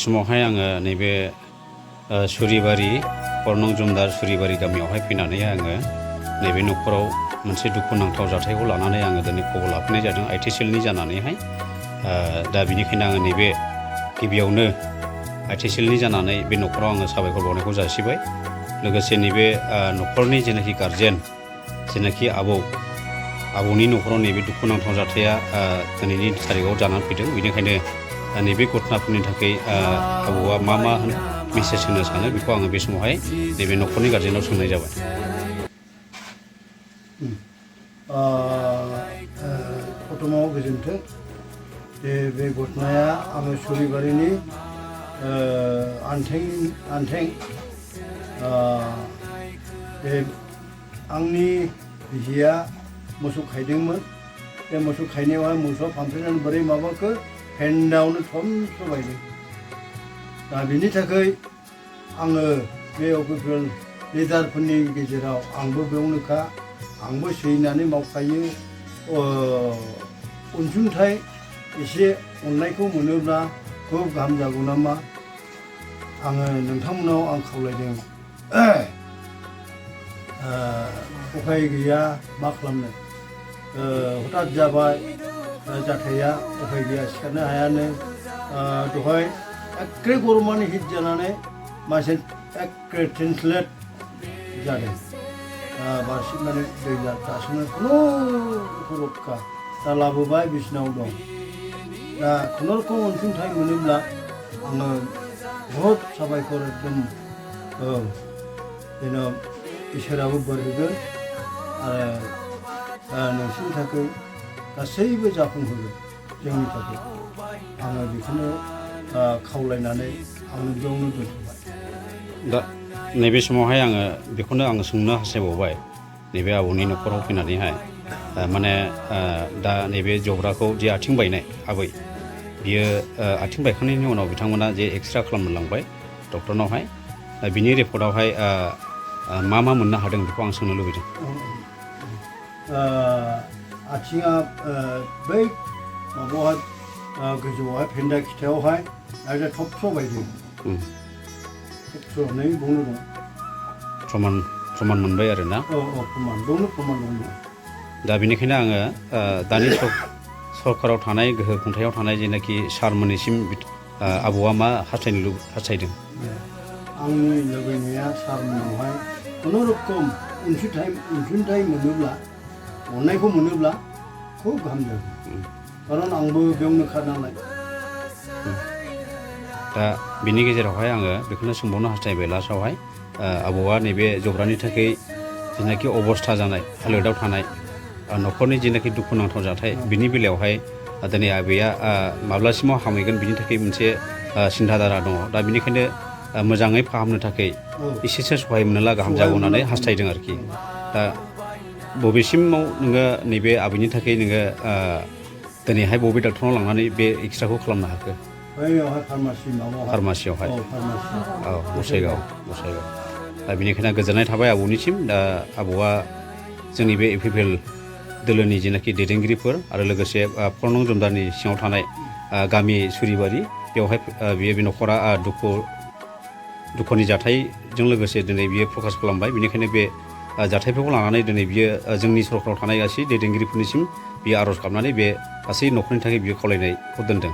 समावहाय आङो नैबे सुरिबारि परनं जुमदार सुरिबारि गामियावहाय फैनानै आङो नैबे न'खराव मोनसे दुखुनांथाव जाथायखौ लानानै आङो दिनै खबर लाफैनाय जादों आइटिसिएलनि जानानैहाय दा बिनिखायनो आङो नैबे गिबियावनो आइटिसिएलनि जानानै बे न'खराव आङो साबायखर बावनायखौ जासिबाय लोगोसे नैबे न'खरनि जेनाखि गारजेन जेनाखि आबौनि न'खराव नैबे दुखुनांथाव जाथाया दिनैनि थारिखआव जानानै फैदों बेनिखायनो नैबे घटनाफोरनि थाखाय आबौआ मा मेसेज होनो सानो बेखौ आङो बे समावहाय नैबे न'खरनि गारजेनाव सोंनाय जाबाय। प्रथमाव गोजोन्थों जे बे घटनाया आङो सुरिबारिनि आन्थें बे आंनि बिसिया मोसौ खायदोंमोन बे मोसौ खायनायावहाय मोसौआ फानफ्रेनानै बोरै माबाखो हेन्दावनो थमस्र बायदों दा बिनि थाखाय आङो बे अफिसियेल लिडारफोरनि गेजेराव आंबो बेयावनोखा आंबो सैनानै मावखायो अनसुंथाइ एसे अननायखौ मोनोब्ला खुब गाहाम जागौ नामा आङो नोंथांमोनाव आं खावलायदों उफाय गैया मा खालामनो हठात जाबाय जाथाया उफाय गैया सिखारनो हायानो दहाय एखे गरमानो हिट जानानै मानसि एखे ट्रेन्सलेट जादों बारसिननानै दै दासिमनो खुनु रक्षा दा लाबोबाय बिसिनाव दं दा खुनुरुखुम अनसुंथाइ मोनोब्ला आङो बहुद साबायखर एकदम जेन' इसोराबो बोर होगोन आरो नोंसोरनि थाखाय गासैबो जाफुंहोगोन जोंनि थाखाय आङो बेखौनो खावलायनानै आङो बेयावनो दोनथ'बाय। दा नैबे समावहाय आङो बेखौनो आङो सोंनो हास्थायबावबाय नैबे आबौनि न'खराव फैनानैहाय माने दा नैबे जब्राखौ जे आथिं बायनाय आबै बियो आथिं बायखांनायनि उनाव बिथांमोना जे एक्सरे खालामनो लांबाय डक्टरनावहाय बिनि रिपर्टआवहाय मा मोननो हादों बेखौ आं सोंनो लुबैदों। आथिङा बै माबायावहाय गोजौआवहाय फेन्दा खिथायावहाय आरो थबस्र' बायदों थबस्र'नै बावनो दं प्रमान मोनबाय आरो ना प्रमान दङ दा बेनिखायनो आङो दानि सरकाराव थानाय गोहो खुंथायाव थानाय जेनाखि सारमोननिसिम आबौआ मा हास्थायदों आंनि लुबैनाया सारमोनावहाय खुनुरुखुम अनसुंथाइ मोनोब्ला अननायखौ मोनोब्ला खुब गाहाम जागोन खारन आंबो बेयावनोखा नालाय। दा बिनि गेजेरावहाय आङो बेखौनो सोंबावनो हास्थायबाय लास्टआवहाय आबौआ नैबे जब्रानि थाखाय जेनाखि अबस्था जानाय हालोदाव थानाय न'खरनि जेनाखि दुखुनांथाव जाथाय बिनि बेलायावहाय दिनै आबैया माब्लासिमाव हामहैगोन बिनि थाखाय मोनसे सिन्थाधारा दङ दा बेनिखायनो मोजाङै फाहामनो थाखाय एसेसो सहाय मोनोला गाहाम जागौ होननानै हास्थायदों आरोखि दा बबेसिमाव नोङो नैबे आबैनि थाखाय नोङो दिनैहाय बबे डक्टरनाव लांनानै बे एक्सरेखौ खालामनो हाखो? फार्मासियावहाय औ गसाइगाव दा बेनिखायनो गोजोननाय थाबाय आबौनिसिम दा आबौआ जोंनि बे एपिपिएल दोलोनि जेनाखि दैदेनगिरिफोर आरो लोगोसे परनं जुमदारनि सिङाव थानाय गामि सुरिबारि बेवहाय बे न'खरा दुखुनि जाथायजों लोगोसे दिनै बियो प्रकास खालामबाय बेनिखायनो बे जाथायफोरखौ लानानै दिनै बियो जोंनि सरकाराव थानाय गासै दैदेनगिरिफोरनिसिम बियो आर'ज गाबनानै बे गासै न'खरनि थाखाय बियो खावलायनायखौ दोनदों।